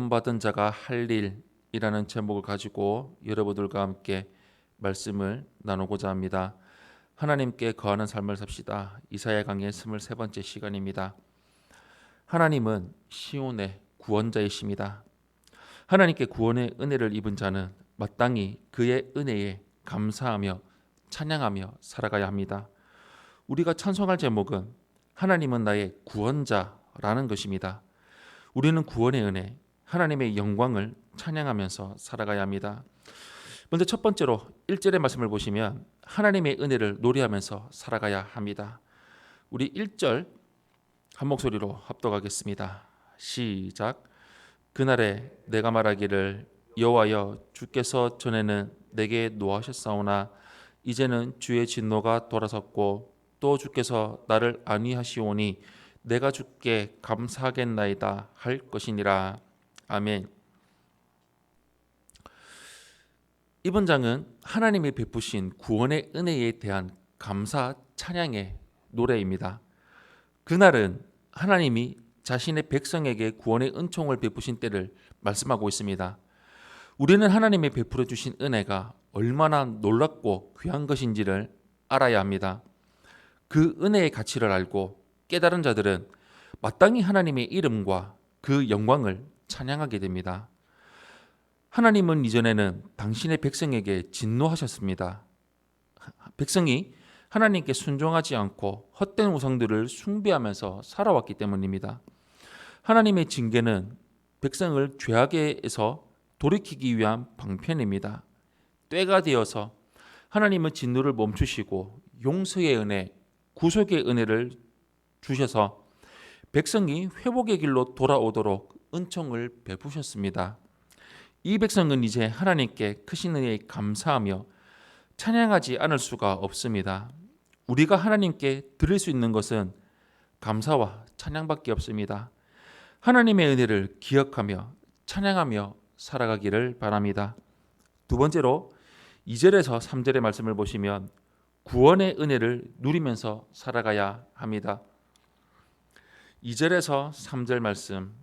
구원받은 자가 할 일이라는 제목을 가지고 여러분들과 함께 말씀을 나누고자 합니다. 하나님께 거하는 삶을 삽시다. 이사야 강의 23번째 시간입니다. 하나님은 시온의 구원자이십니다. 하나님께 구원의 은혜를 입은 자는 마땅히 그의 은혜에 감사하며 찬양하며 살아가야 합니다. 우리가 찬송할 제목은 하나님은 나의 구원자라는 것입니다. 우리는 구원의 은혜, 하나님의 영광을 찬양하면서 살아가야 합니다. 먼저 첫 번째로 1절의 말씀을 보시면 하나님의 은혜를 노래하면서 살아가야 합니다. 우리 1절 한 목소리로 합독하겠습니다. 시작. 그날에 내가 말하기를 여호와여 주께서 전에는 내게 노하셨사오나 이제는 주의 진노가 돌아섰고 또 주께서 나를 안위하시오니 내가 주께 감사하겠나이다 할 것이니라. 아멘. 이 번장은 하나님이 베푸신 구원의 은혜에 대한 감사 찬양의 노래입니다. 그날은 하나님이 자신의 백성에게 구원의 은총을 베푸신 때를 말씀하고 있습니다. 우리는 하나님이 베풀어 주신 은혜가 얼마나 놀랍고 귀한 것인지를 알아야 합니다. 그 은혜의 가치를 알고 깨달은 자들은 마땅히 하나님의 이름과 그 영광을 찬양하게 됩니다. 하나님은 이전에는 당신의 백성에게 진노하셨습니다. 백성이 하나님께 순종하지 않고 헛된 우상들을 숭배하면서 살아왔기 때문입니다. 하나님의 징계는 백성을 죄악에서 돌이키기 위한 방편입니다. 때가 되어서 하나님은 진노를 멈추시고 용서의 은혜, 구속의 은혜를 주셔서 백성이 회복의 길로 돌아오도록 은총을 베푸셨습니다. 이 백성은 이제 하나님께 크신 은혜에 감사하며 찬양하지 않을 수가 없습니다. 우리가 하나님께 드릴 수 있는 것은 감사와 찬양밖에 없습니다. 하나님의 은혜를 기억하며 찬양하며 살아가기를 바랍니다. 두 번째로 2절에서 3절의 말씀을 보시면 구원의 은혜를 누리면서 살아가야 합니다. 2절에서 3절 말씀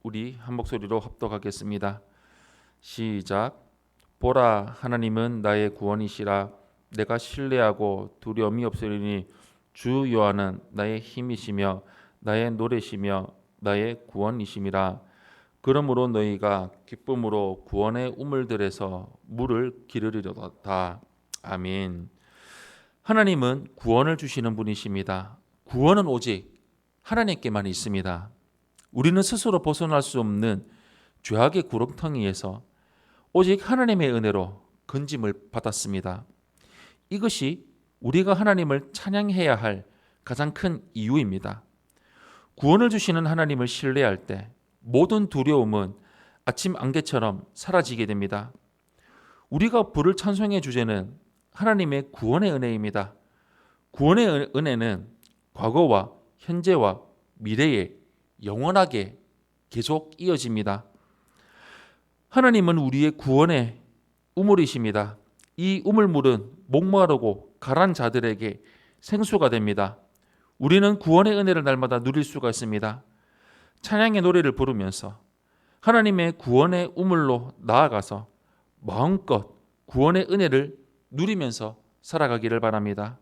우리 한 목소리로 합독하겠습니다. 시작. 보라 하나님은 나의 구원이시라. 내가 신뢰하고 두려움이 없으리니 주 여호와는 나의 힘이시며 나의 노래시며 나의 구원이심이라. 그러므로 너희가 기쁨으로 구원의 우물들에서 물을 기르리로다. 아멘. 하나님은 구원을 주시는 분이십니다. 구원은 오직 하나님께만 있습니다. 우리는 스스로 벗어날 수 없는 죄악의 구렁텅이에서 오직 하나님의 은혜로 건짐을 받았습니다. 이것이 우리가 하나님을 찬양해야 할 가장 큰 이유입니다. 구원을 주시는 하나님을 신뢰할 때 모든 두려움은 아침 안개처럼 사라지게 됩니다. 우리가 부를 찬송의 주제는 하나님의 구원의 은혜입니다. 구원의 은혜는 과거와 현재와 미래에 영원하게 계속 이어집니다. 하나님은 우리의 구원의 우물이십니다. 이 우물물은 목마르고 가란 자들에게 생수가 됩니다. 우리는 구원의 은혜를 날마다 누릴 수가 있습니다. 찬양의 노래를 부르면서 하나님의 구원의 우물로 나아가서 마음껏 구원의 은혜를 누리면서 살아가기를 바랍니다.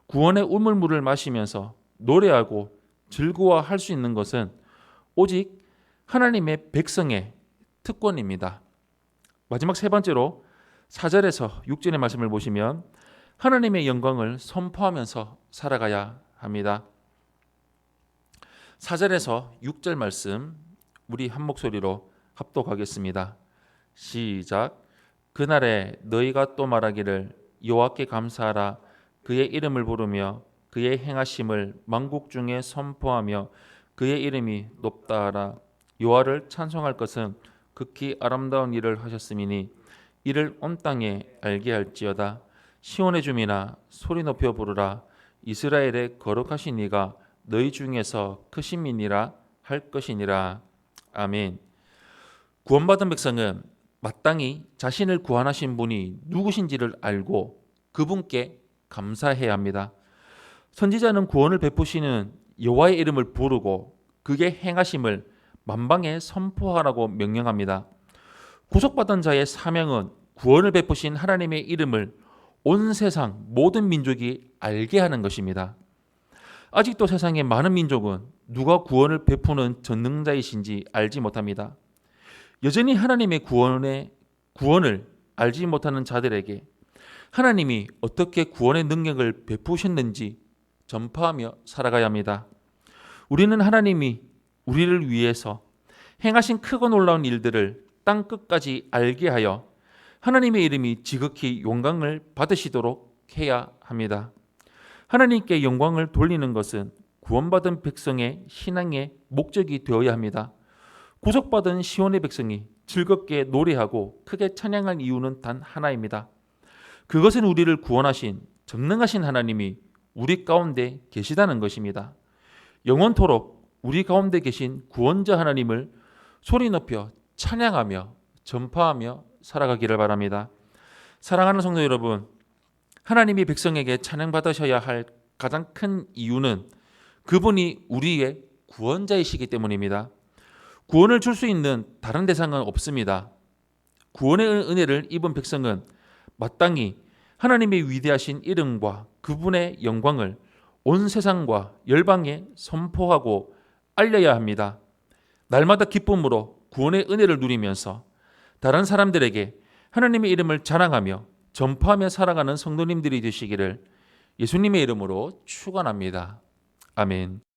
구원의 우물물을 마시면서 노래하고 즐거워할 수 있는 것은 오직 하나님의 백성의 특권입니다. 마지막 세 번째로 4절에서 6절의 말씀을 보시면 하나님의 영광을 선포하면서 살아가야 합니다. 4절에서 6절 말씀 우리 한 목소리로 합독하겠습니다. 시작. 그날에 너희가 또 말하기를 여호와께 감사하라. 그의 이름을 부르며 그의 행하심을 만국 중에 선포하며 그의 이름이 높다 하라. 여호와를 찬송할 것은 극히 아름다운 일을 하셨음이니 이를 온 땅에 알게 할지어다. 시온의 주민아 소리 높여 부르라. 이스라엘의 거룩하신 이가 너희 중에서 크신 이니라 할 것이니라. 아멘. 구원받은 백성은 마땅히 자신을 구원하신 분이 누구신지를 알고 그분께 감사해야 합니다. 선지자는 구원을 베푸시는 여호와의 이름을 부르고 그의 행하심을 만방에 선포하라고 명령합니다. 구속받은 자의 사명은 구원을 베푸신 하나님의 이름을 온 세상 모든 민족이 알게 하는 것입니다. 아직도 세상의 많은 민족은 누가 구원을 베푸는 전능자이신지 알지 못합니다. 여전히 하나님의 구원을 알지 못하는 자들에게 하나님이 어떻게 구원의 능력을 베푸셨는지 전파하며 살아가야 합니다. 우리는 하나님이 우리를 위해서 행하신 크고 놀라운 일들을 땅 끝까지 알게 하여 하나님의 이름이 지극히 영광을 받으시도록 해야 합니다. 하나님께 영광을 돌리는 것은 구원받은 백성의 신앙의 목적이 되어야 합니다. 구속받은 시온의 백성이 즐겁게 노래하고 크게 찬양할 이유는 단 하나입니다. 그것은 우리를 구원하신 전능하신 하나님이 우리 가운데 계시다는 것입니다. 영원토록 우리 가운데 계신 구원자 하나님을 소리 높여 찬양하며 전파하며 살아가기를 바랍니다. 사랑하는 성도 여러분, 하나님이 백성에게 찬양받으셔야 할 가장 큰 이유는 그분이 우리의 구원자이시기 때문입니다. 구원을 줄 수 있는 다른 대상은 없습니다. 구원의 은혜를 입은 백성은 마땅히 하나님의 위대하신 이름과 그분의 영광을 온 세상과 열방에 선포하고 알려야 합니다. 날마다 기쁨으로 구원의 은혜를 누리면서 다른 사람들에게 하나님의 이름을 자랑하며 전파하며 살아가는 성도님들이 되시기를 예수님의 이름으로 축원합니다. 아멘.